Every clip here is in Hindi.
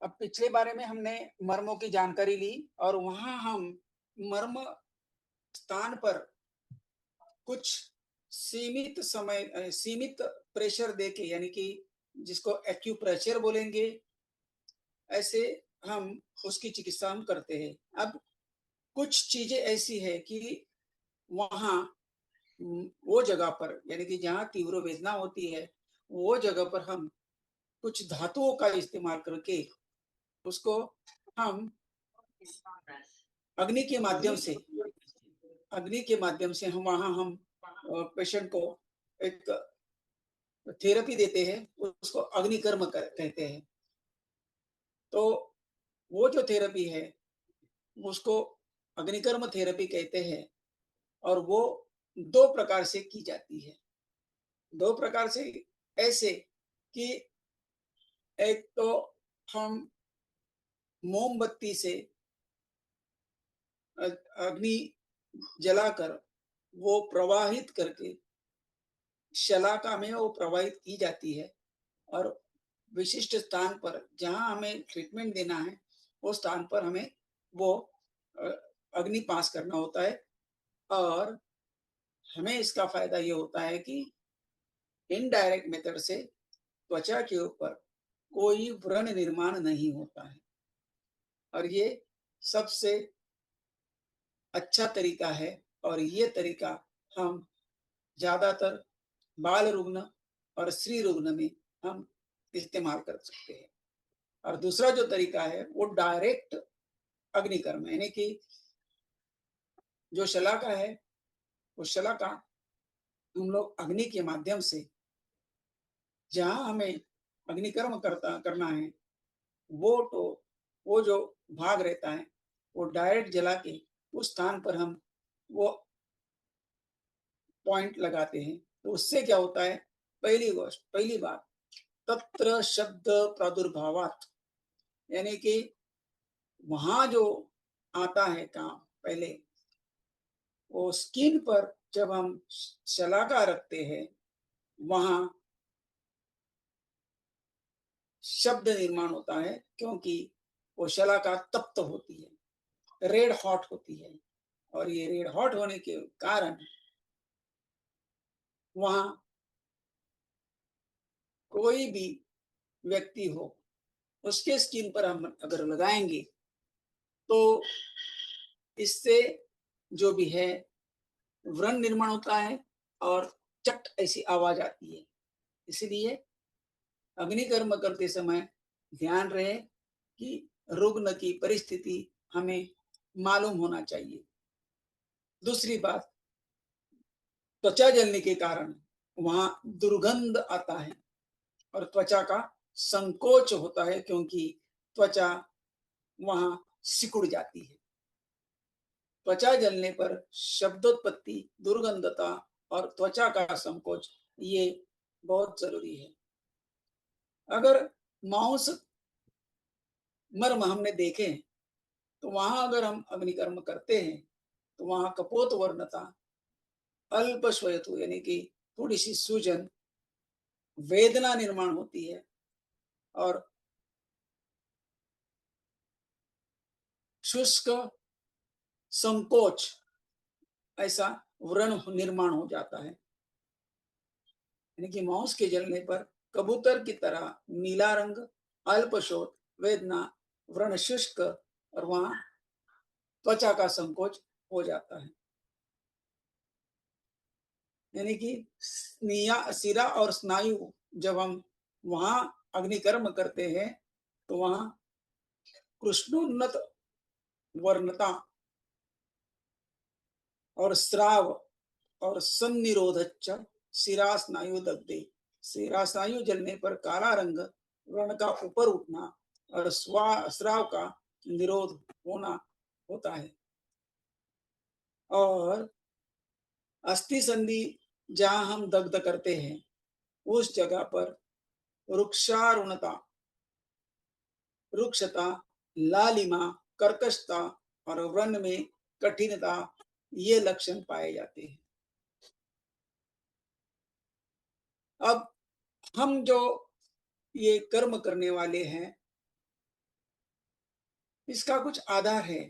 अब पिछले बारे में हमने मर्मों की जानकारी ली और वहां हम मर्म स्थान पर कुछ सीमित प्रेशर देके, यानी कि जिसको एक्यूप्रेशर बोलेंगे, ऐसे हम उसकी चिकित्सा हम करते हैं। अब कुछ चीजें ऐसी है कि वहां वो जगह पर, यानी कि जहाँ तीव्र वेदना होती है, वो जगह पर हम कुछ धातुओं का इस्तेमाल करके उसको हम अग्नि के माध्यम से अग्नि के माध्यम से हम पेशेंट को एक थेरेपी देते हैं, उसको अग्निकर्म कहते हैं। तो वो जो थेरेपी है उसको अग्निकर्म थेरेपी कहते हैं और वो दो प्रकार से की जाती है। दो प्रकार से ऐसे कि एक तो हम मोमबत्ती से अग्नि जलाकर वो प्रवाहित करके शलाका में वो प्रवाहित की जाती है और विशिष्ट स्थान पर जहां हमें ट्रीटमेंट देना है उस स्थान पर हमें वो अग्नि पास करना होता है। और हमें इसका फायदा ये होता है कि इनडायरेक्ट मेथड से त्वचा के ऊपर कोई व्रण निर्माण नहीं होता है और ये सबसे अच्छा तरीका है। और ये तरीका हम ज्यादातर बाल रुग्ण और स्त्री रुग्ण में हम इस्तेमाल कर सकते हैं। और दूसरा जो तरीका है वो डायरेक्ट अग्निकर्म, यानी कि जो शलाका है उस शलाका हम लोग अग्नि के माध्यम से जहां हमें अग्निकर्म करना है वो जो भाग रहता है वो डायरेक्ट जला के उस स्थान पर हम वो पॉइंट लगाते हैं। तो उससे क्या होता है, पहली बात, तत्र शब्द प्रादुर्भावात, यानी कि वहां जो आता है काम पहले, वो स्किन पर जब हम शलाका रखते हैं वहां शब्द निर्माण होता है, क्योंकि वो शलाका तप्त होती है, रेड हॉट होती है। और ये रेड हॉट होने के कारण वहां कोई भी व्यक्ति हो उसके स्किन पर हम अगर लगाएंगे तो इससे जो भी है व्रण निर्माण होता है और चट ऐसी आवाज आती है। इसलिए अग्निकर्म करते समय ध्यान रहे कि रुग्ण की परिस्थिति हमें मालूम होना चाहिए। दूसरी बात, त्वचा जलने के कारण वहां दुर्गंध आता है और त्वचा का संकोच होता है, क्योंकि त्वचा वहां सिकुड़ जाती है। त्वचा जलने पर शब्दोत्पत्ति, दुर्गंधता और त्वचा का संकोच ये बहुत जरूरी है। अगर मांस मर्म हमने देखे तो वहां अगर हम अग्निकर्म करते हैं तो वहां कपोत वर्णता, अल्प श्वेतु यानी कि थोड़ी सी सूजन, वेदना निर्माण होती है और शुष्क संकोच ऐसा व्रण निर्माण हो जाता है। यानी कि मांस के जलने पर कबूतर की तरह नीला रंग, अल्पशोथ, वेदना, व्रण शुष्क और वहां त्वचा का संकोच हो जाता है। यानी कि सिरा और स्नायु जब हम वहां अग्निकर्म करते हैं तो वहां कृष्णोन्नत वर्णता और स्राव और सन्निरोधच्च सिरा स्नायु दग्धे, सिरा स्नायु जलने पर काला रंग, व्रण का ऊपर उठना और स्राव का निरोध होना होता है। और अस्थि संधि जहां हम दग्ध करते हैं उस जगह पर रुक्षारुणता, रुक्षता, लालिमा, कर्कशता और व्रण में कठिनता ये लक्षण पाए जाते हैं। अब हम जो ये कर्म करने वाले हैं इसका कुछ आधार है,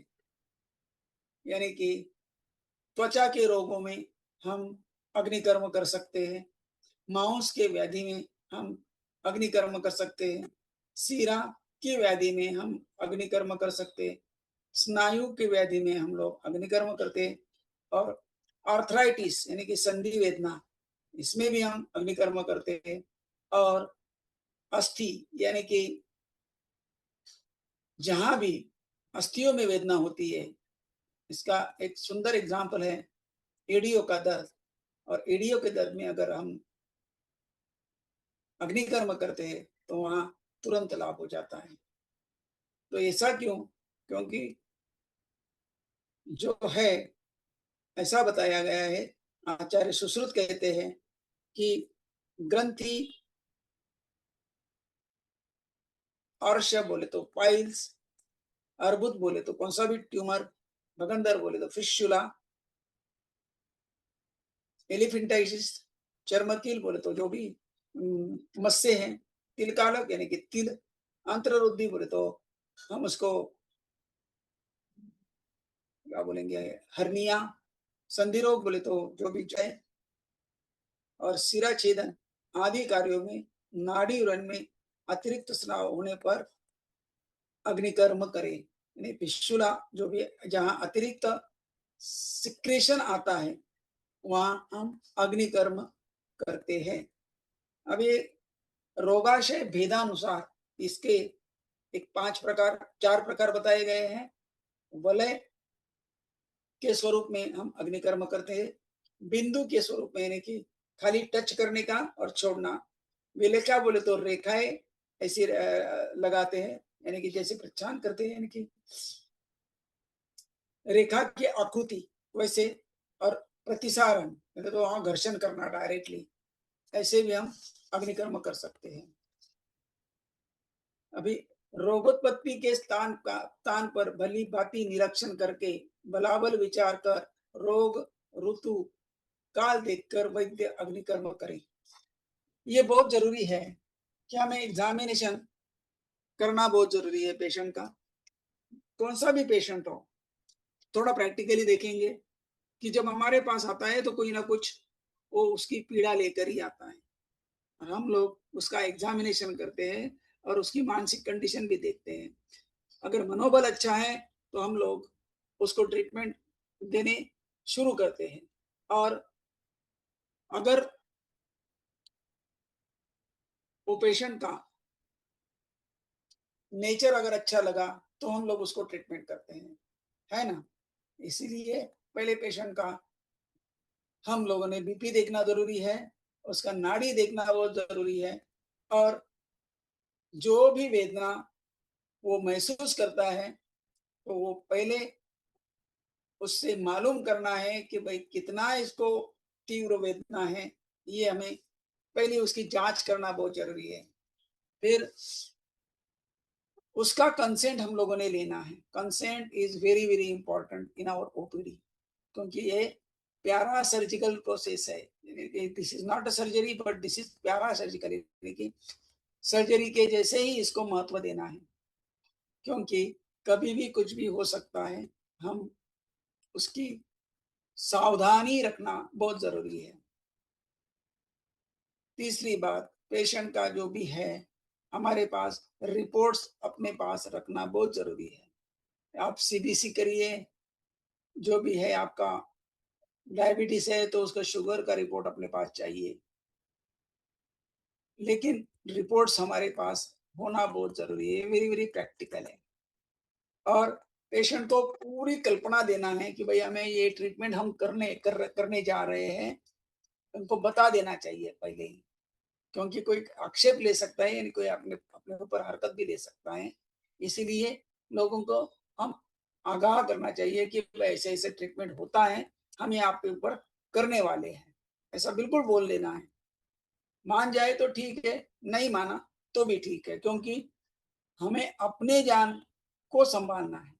यानी कि त्वचा के रोगों में हम अग्निकर्म कर सकते हैं, मांस के व्याधि में हम अग्निकर्म कर सकते हैं, शीरा की व्याधि में हम अग्निकर्म कर सकते हैं, स्नायु की व्याधि में हम लोग अग्निकर्म करते हैं, और आर्थराइटिस यानी कि संधि वेदना, इसमें भी हम अग्निकर्म करते हैं, और अस्थि यानी कि जहाँ भी अस्थियों में वेदना होती है, इसका एक सुंदर एग्जाम्पल है एड़ियों का दर्द। और एड़ियों के दर्द में अगर हम अग्निकर्म करते हैं तो वहाँ तुरंत लाभ हो जाता है। तो ऐसा क्यों? क्योंकि जो है ऐसा बताया गया है, आचार्य सुश्रुत कहते हैं कि ग्रंथि, अर्श बोले तो पाइल्स, अर्बुद बोले तो कौन सा भी ट्यूमर, भगंदर बोले तो फिस्टुला, एलिफेंटाइटिस, चर्मकील बोले तो जो भी मस्से हैं, तिलकालक यानी कि तिल, अंतर्रुद्धि बोले तो हम उसको क्या बोलेंगे, हर्निया, संधि रोग बोले तो जो भी है, और सिरा छेदन आदि कार्यों में नाड़ी उरन में अतिरिक्त स्राव होने पर अग्निकर्म करें। यानी फिस्टुला जो भी जहाँ अतिरिक्त सिक्रेशन आता है वहां हम अग्निकर्म करते हैं। अब ये रोगाशय भेदानुसार इसके एक 4 प्रकार बताए गए हैं। वलय के स्वरूप में हम अग्निकर्म करते हैं, बिंदु के स्वरूप में यानी कि खाली टच करने का और छोड़ना, विलेखा बोले तो रेखाएं ऐसी लगाते हैं, यानी कि जैसे प्रच्छान करते हैं, यानी कि रेखा की आकृति वैसे, और प्रतिसारण मतलब तो वहां घर्षण करना डायरेक्टली, ऐसे भी हम अग्निकर्म कर सकते हैं। अभी रोगोत्पत्ति के स्थान पर भली भांति निरीक्षण करके बलाबल विचार कर रोग ऋतु काल देखकर वैद्य अग्निकर्म करे। ये बहुत जरूरी है कि हमें एग्जामिनेशन करना बहुत जरूरी है पेशेंट का, कौन सा भी पेशेंट हो। थोड़ा प्रैक्टिकली देखेंगे कि जब हमारे पास आता है तो कोई ना कुछ वो उसकी पीड़ा लेकर ही आता है, और हम लोग उसका एग्जामिनेशन करते हैं और उसकी मानसिक कंडीशन भी देखते हैं। अगर मनोबल अच्छा है तो हम लोग उसको ट्रीटमेंट देने शुरू करते हैं, और अगर वो पेशेंट का नेचर अगर अच्छा लगा तो हम लोग उसको ट्रीटमेंट करते हैं, है ना। इसीलिए पहले पेशेंट का हम लोगों ने बीपी देखना जरूरी है, उसका नाड़ी देखना बहुत जरूरी है, और जो भी वेदना वो महसूस करता है तो वो पहले उससे मालूम करना है कि भाई कितना इसको तीव्र वेदना है, ये हमें पहले उसकी जांच करना बहुत जरूरी है। फिर उसका कंसेंट हम लोगों ने लेना है। Consent is very very important in our OPD, क्योंकि ये प्यारा सर्जिकल प्रोसेस है। This is not a surgery but this is para surgical, यानी कि सर्जरी के जैसे ही इसको महत्व देना है, क्योंकि कभी भी कुछ भी हो सकता है। हम उसकी सावधानी रखना बहुत जरूरी है। तीसरी बात, पेशेंट का जो भी है हमारे पास रिपोर्ट्स अपने पास रखना बहुत जरूरी है। आप सीबीसी करिए, जो भी है आपका डायबिटीज है तो उसका शुगर का रिपोर्ट अपने पास चाहिए, लेकिन रिपोर्ट्स हमारे पास होना बहुत जरूरी है, वेरी वेरी प्रैक्टिकल है। और पेशेंट को पूरी कल्पना देना है कि भाई हमें ये ट्रीटमेंट हम करने जा रहे हैं, उनको बता देना चाहिए पहले ही, क्योंकि कोई आक्षेप ले सकता है, यानी कोई अपने अपने ऊपर हरकत भी ले सकता है। इसीलिए लोगों को हम आगाह करना चाहिए कि ऐसे ऐसे ट्रीटमेंट होता है, हम ये आपके ऊपर करने वाले हैं, ऐसा बिल्कुल बोल देना है। मान जाए तो ठीक है, नहीं माना तो भी ठीक है, क्योंकि हमें अपने जान को संभालना है।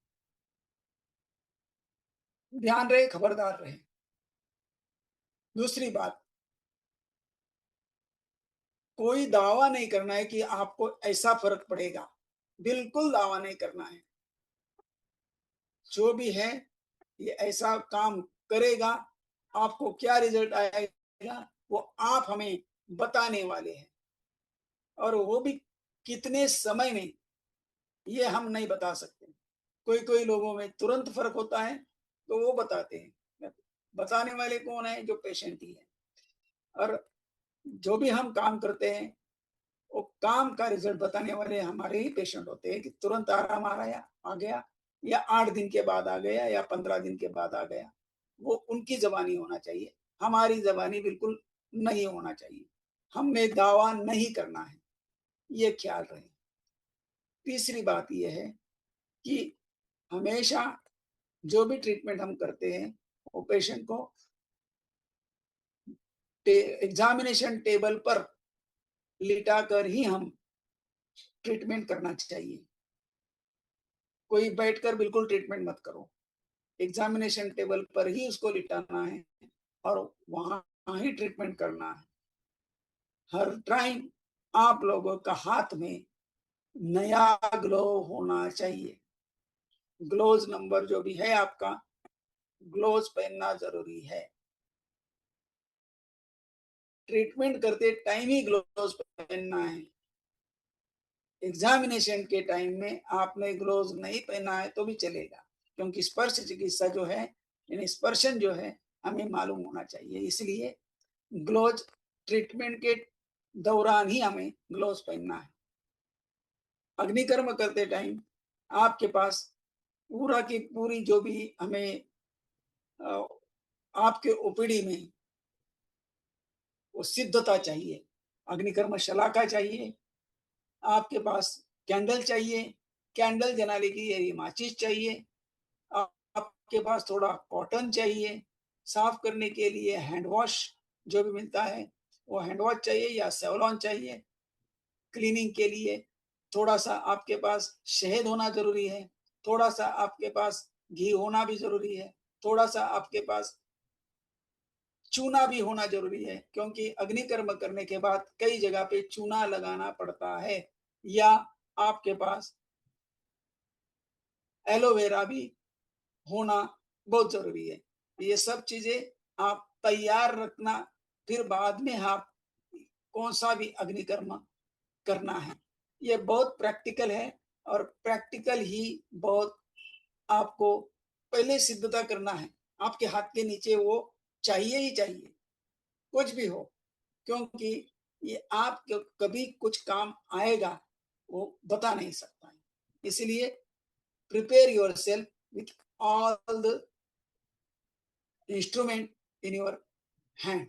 ध्यान रहे, खबरदार रहे। दूसरी बात, कोई दावा नहीं करना है कि आपको ऐसा फर्क पड़ेगा, बिल्कुल दावा नहीं करना है। जो भी है ये ऐसा काम करेगा, आपको क्या रिजल्ट आएगा वो आप हमें बताने वाले हैं, और वो भी कितने समय में ये हम नहीं बता सकते। कोई-कोई लोगों में तुरंत फ़र्क होता है, तो वो बताते हैं। बताने वाले कौन है? जो पेशेंट ही है। और जो भी हम काम करते हैं, वो काम का रिज़ल्ट बताने वाले हमारे ही पेशेंट होते हैं कि तुरंत आराम आ गया या 8 दिन के बाद आ गया या 15 दिन के बाद आ गया। वो उनकी ज़बानी होना चाहिए, हमारी ज़बानी बिल्कुल नहीं होना चाहिए। हमने दावा नहीं करना है, ये ख़्याल रहे। तीसरी बात ये है कि हमेशा जो भी ट्रीटमेंट हम करते हैं, वो पेशेंट को एग्जामिनेशन टेबल पर लिटा कर ही हम ट्रीटमेंट करना चाहिए। कोई बैठकर बिल्कुल ट्रीटमेंट मत करो। एग्जामिनेशन टेबल पर ही उसको लिटाना है और वहाँ ही ट्रीटमेंट करना है। हर टाइम आप लोगों का हाथ में नया ग्लोव होना चाहिए। ग्लोव्स नंबर जो भी है आपका, ग्लोव्स पहनना ज़रूरी है। ट्रीटमेंट करते टाइम ही ग्लोव्स पहनना है। एग्जामिनेशन के टाइम में आपने ग्लोव्स नहीं पहना है तो भी चलेगा, क्योंकि स्पर्श चिकित्सा जो है, यानी स्पर्शन जो है, हमें मालूम होना चाहिए। इसलिए ग्लोव्स ट्रीटमेंट के दौरान ही हमें ग्लोव्स पहनना है। अग्निकर्म करते टाइम आपके पास पूरा की पूरी जो भी हमें अ, आपके ओपीडी में वो सिद्धता चाहिए। अग्निकर्म शलाका चाहिए, आपके पास कैंडल चाहिए, कैंडल जलाने के लिए माचिस चाहिए, आपके पास थोड़ा कॉटन चाहिए, साफ करने के लिए हैंड वॉश जो भी मिलता है, वो हैंड वॉश चाहिए या सेवलॉन चाहिए। क्लीनिंग के लिए थोड़ा-सा आपके पास शहद होना ज़रूरी है, थोड़ा-सा आपके पास घी होना भी ज़रूरी है, थोड़ा-सा आपके पास चूना भी होना ज़रूरी है, क्योंकि अग्निकर्म करने के बाद कई जगह पे चूना लगाना पड़ता है, या आपके पास एलोवेरा भी होना बहुत ज़रूरी है। ये सब चीज़ें आप तैयार रखना, फिर बाद में आप कौन-सा भी अग्निकर्म करना है। ये बहुत प्रैक्टिकल है, और प्रैक्टिकल ही बहुत आपको पहले सिद्धता करना है। आपके हाथ के नीचे वो चाहिए ही चाहिए, कुछ भी हो, क्योंकि ये आपके कभी कुछ काम आएगा, वो बता नहीं सकता है। इसलिए prepare yourself with all the instrument in your hand,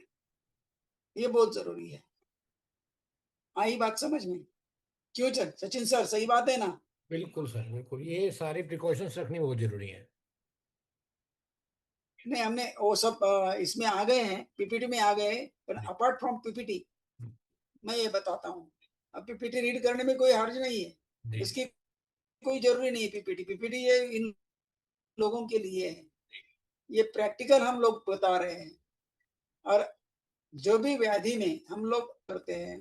ये बहुत ज़रूरी है। आई बात समझ में? क्यों सचिन सर, सही बात है ना? बिल्कुल सर, बिल्कुल ये सारी प्रिकॉशंस रखनी बहुत जरूरी है। नहीं, हमने वो सब इसमें आ गए हैं, पीपीटी में आ गए हैं, पर जी। अपार्ट फ्रॉम पीपीटी मैं ये बताता हूँ। अब पीपीटी रीड करने में कोई हर्ज नहीं है। जी। इसकी कोई ज़रूरी नहीं है पीपीटी। पीपीटी ये इन लोगों के लिए है। ये प्रैक्टिकल हम लोग बता रहे हैं, और जो भी व्याधि में हम लोग करते हैं,